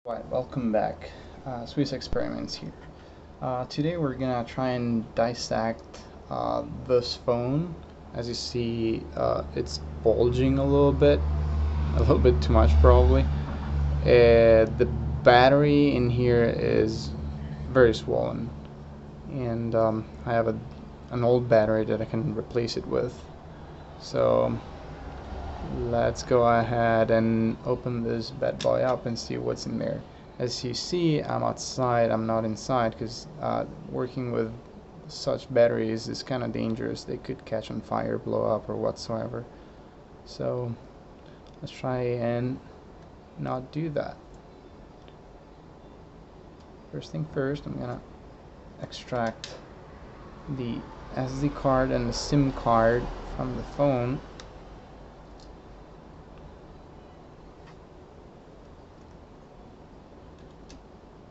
Right, welcome back. Swiss Experiments here. Today we're gonna try and dissect this phone. As you see, it's bulging a little bit too much probably. The battery in here is very swollen, and I have an old battery that I can replace it with. So let's go ahead and open this bad boy up and see what's in there. As you see, I'm outside, I'm not inside, because working with such batteries is kind of dangerous. They could catch on fire, blow up, or whatsoever. So let's try and not do that. First thing first, I'm gonna extract the SD card and the SIM card from the phone.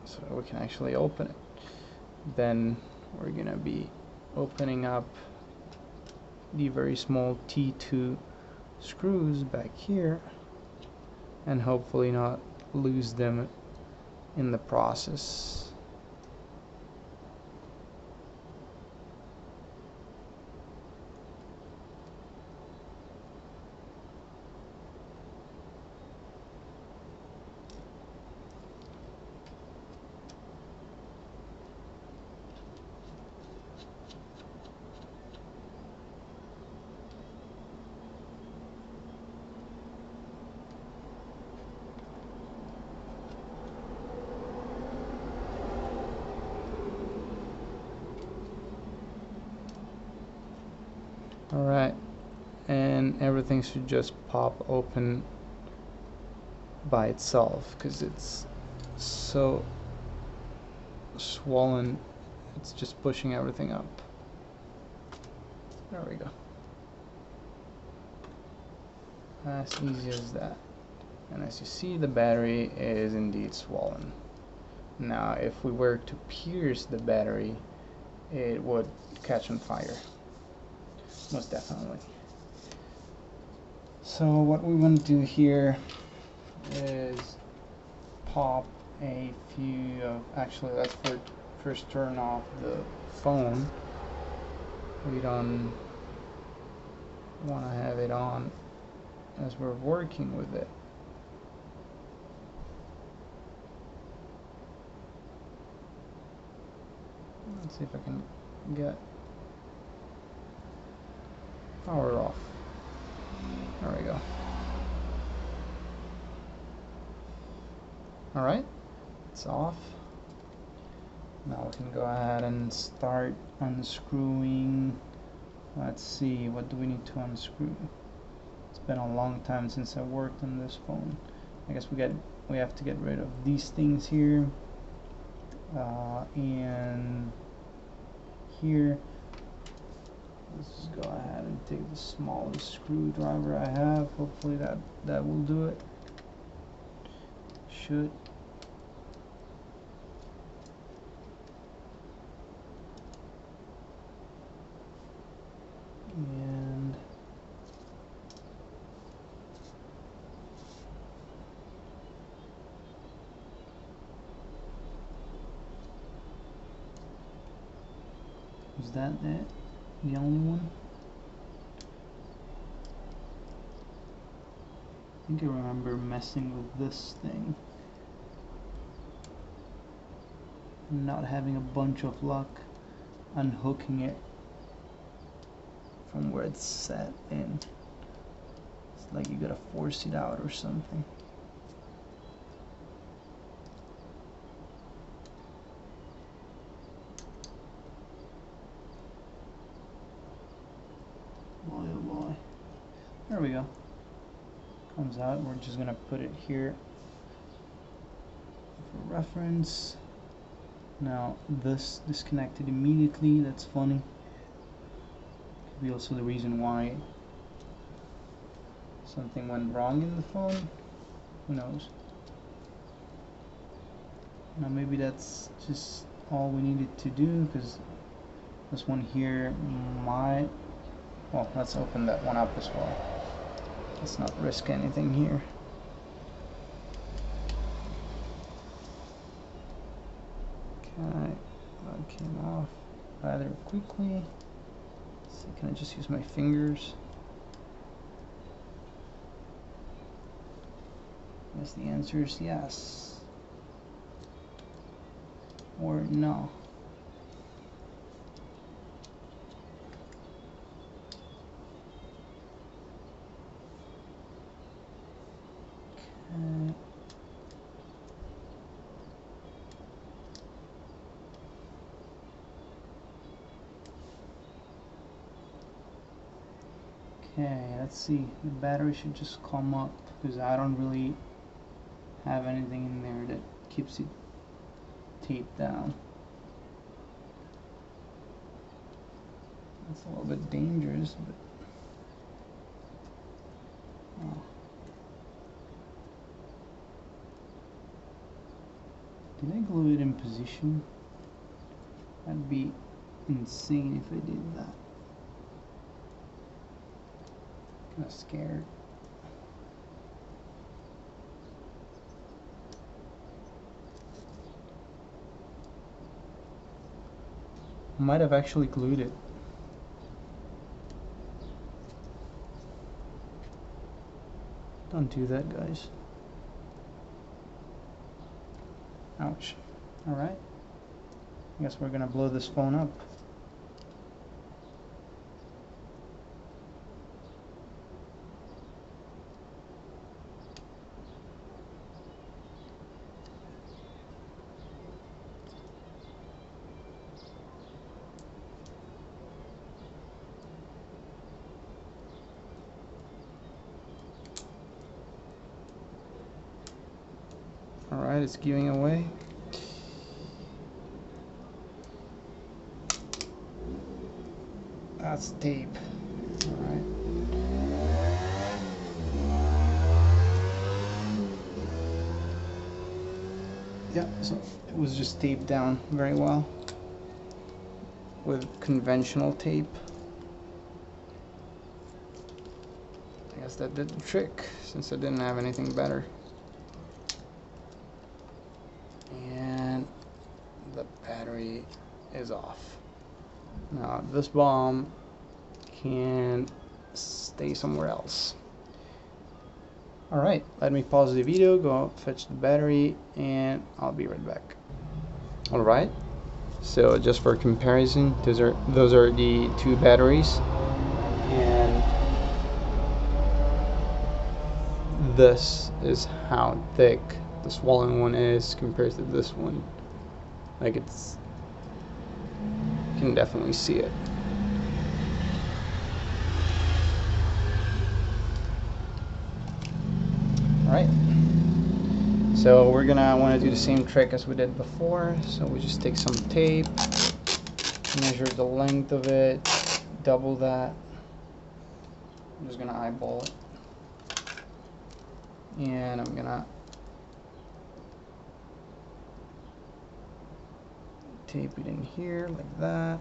So we can actually open it. Then we're gonna be opening up the very small T2 screws back here and hopefully not lose them in the process. Alright, and everything should just pop open by itself because it's so swollen, it's just pushing everything up. There we go. As easy as that. And as you see, the battery is indeed swollen. Now if we were to pierce the battery, it would catch on fire. Most definitely. So what we want to do here is pop a few of, actually let's first turn off the phone. We don't want to have it on as we're working with it. Let's see if I can get power off. There we go. Alright, it's off. Now we can go ahead and start unscrewing. Let's see, what do we need to unscrew? It's been a long time since I worked on this phone. I guess we have to get rid of these things here and here. Let's just go ahead and take the smallest screwdriver I have. Hopefully that will do it. Should. And is that it? The only one? I think I remember messing with this thing, not having a bunch of luck unhooking it from where it's set in. It's like you gotta force it out or something. Boy oh boy. There we go. Comes out. We're just gonna put it here for reference. Now this disconnected immediately. That's funny. Could be also the reason why something went wrong in the phone. Who knows? Now maybe that's just all we needed to do, because this one here might. Well, let's open that one up as well. Let's not risk anything here. Alright, that came off rather quickly. Let's see, can I just use my fingers? I guess the answer is yes. Or no. Okay. Okay, let's see. The battery should just come up because I don't really have anything in there that keeps it taped down. That's a little bit dangerous, but oh. Did I glue it in position? That'd be insane if I did that. Kinda scared. Might have actually glued it. Don't do that, guys. Ouch. Alright. I guess we're gonna blow this phone up. Alright, it's giving away. That's tape. Alright. Yeah, so it was just taped down very well with conventional tape. I guess that did the trick since I didn't have anything better. And the battery is off. Now this bomb can stay somewhere else. Alright, let me pause the video, go fetch the battery, and I'll be right back. Alright, so just for comparison, those are the two batteries, and this is how thick the swollen one is compared to this one. Like, it's, you can definitely see it. Alright, so we're gonna want to do the same trick as we did before. So we just take some tape, measure the length of it, double that. I'm just gonna eyeball it, and I'm gonna tape it in here like that,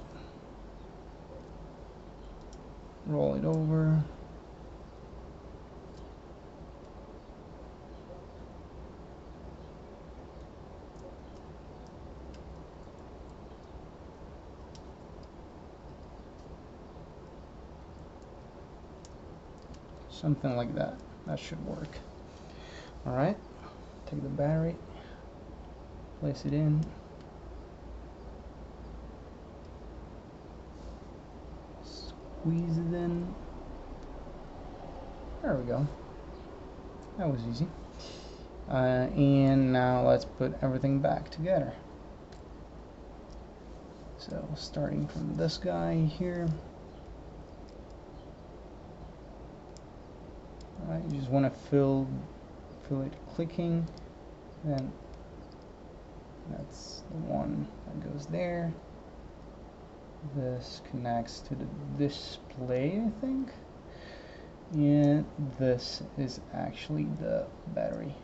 roll it over, something like that. That should work. Alright, take the battery, place it in, squeeze it in. There we go. That was easy. And now let's put everything back together. So starting from this guy here. Alright, you just want to fill it clicking, then that's the one that goes there. This connects to the display, I think, and this is actually the battery,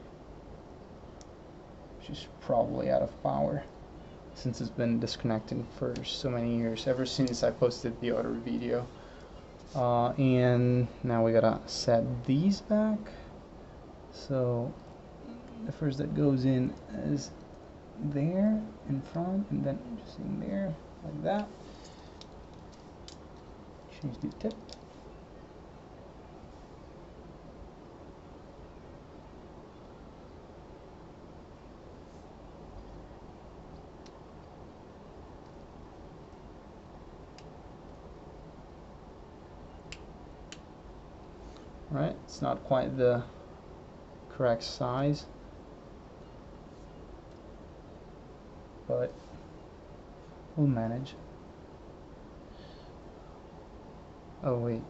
which is probably out of power since it's been disconnected for so many years, ever since I posted the other video. And now we gotta set these back. So the first that goes in is there in front, and then just in there like that. Change the tip. Right, it's not quite the correct size, but we'll manage. Oh wait,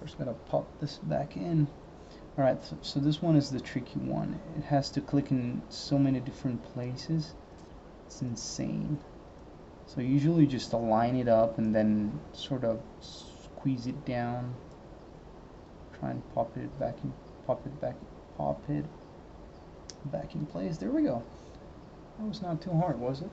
first gotta pop this back in. Alright, so this one is the tricky one. It has to click in so many different places. It's insane. So usually just align it up and then sort of squeeze it down. Try and pop it back in place. There we go. That was not too hard, was it?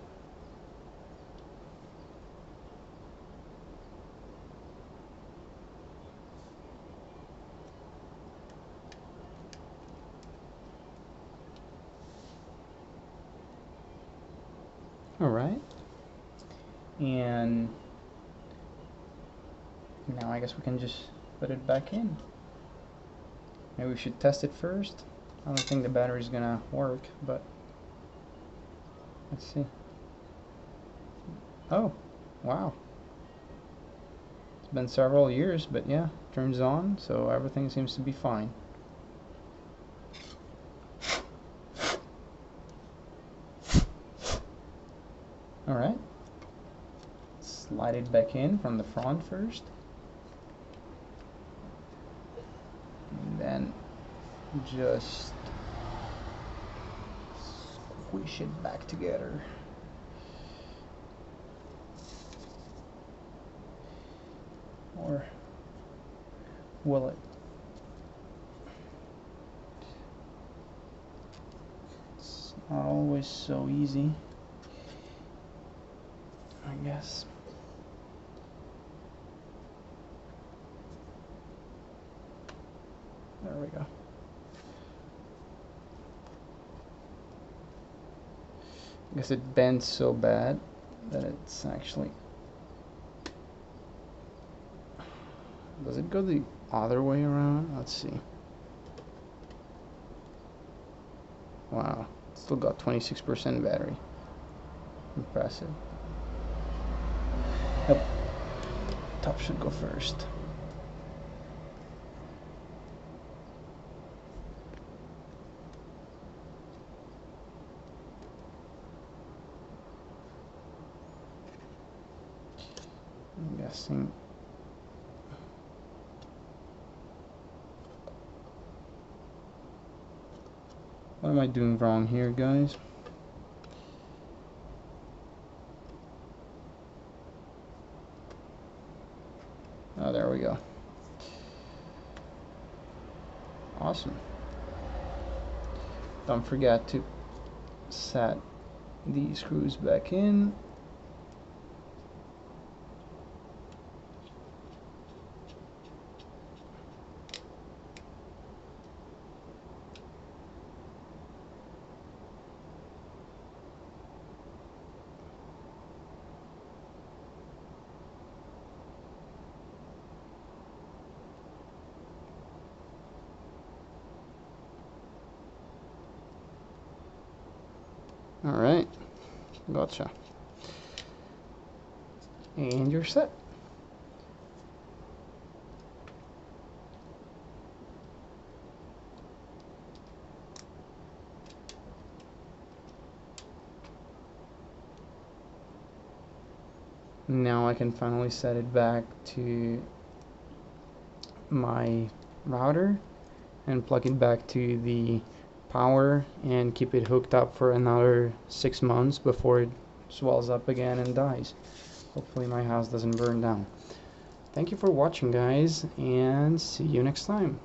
Alright. And now I guess we can just put it back in. Maybe we should test it first. I don't think the battery's gonna work, but let's see. Oh, wow. It's been several years, but yeah, turns on, so everything seems to be fine. Alright. Slide it back in from the front first. And then just squish it back together. Or will it? It's not always so easy, I guess. There we go. I guess it bends so bad that it's actually... Does it go the other way around? Let's see. Wow, still got 26% battery. Impressive. Yep. Top should go first. I'm guessing. What am I doing wrong here, guys? Oh, there we go. Awesome. Don't forget to set the screws back in. Alright, gotcha. And you're set. Now I can finally set it back to my router and plug it back to the power and keep it hooked up for another 6 months before it swells up again and dies. Hopefully my house doesn't burn down. Thank you for watching, guys, and see you next time.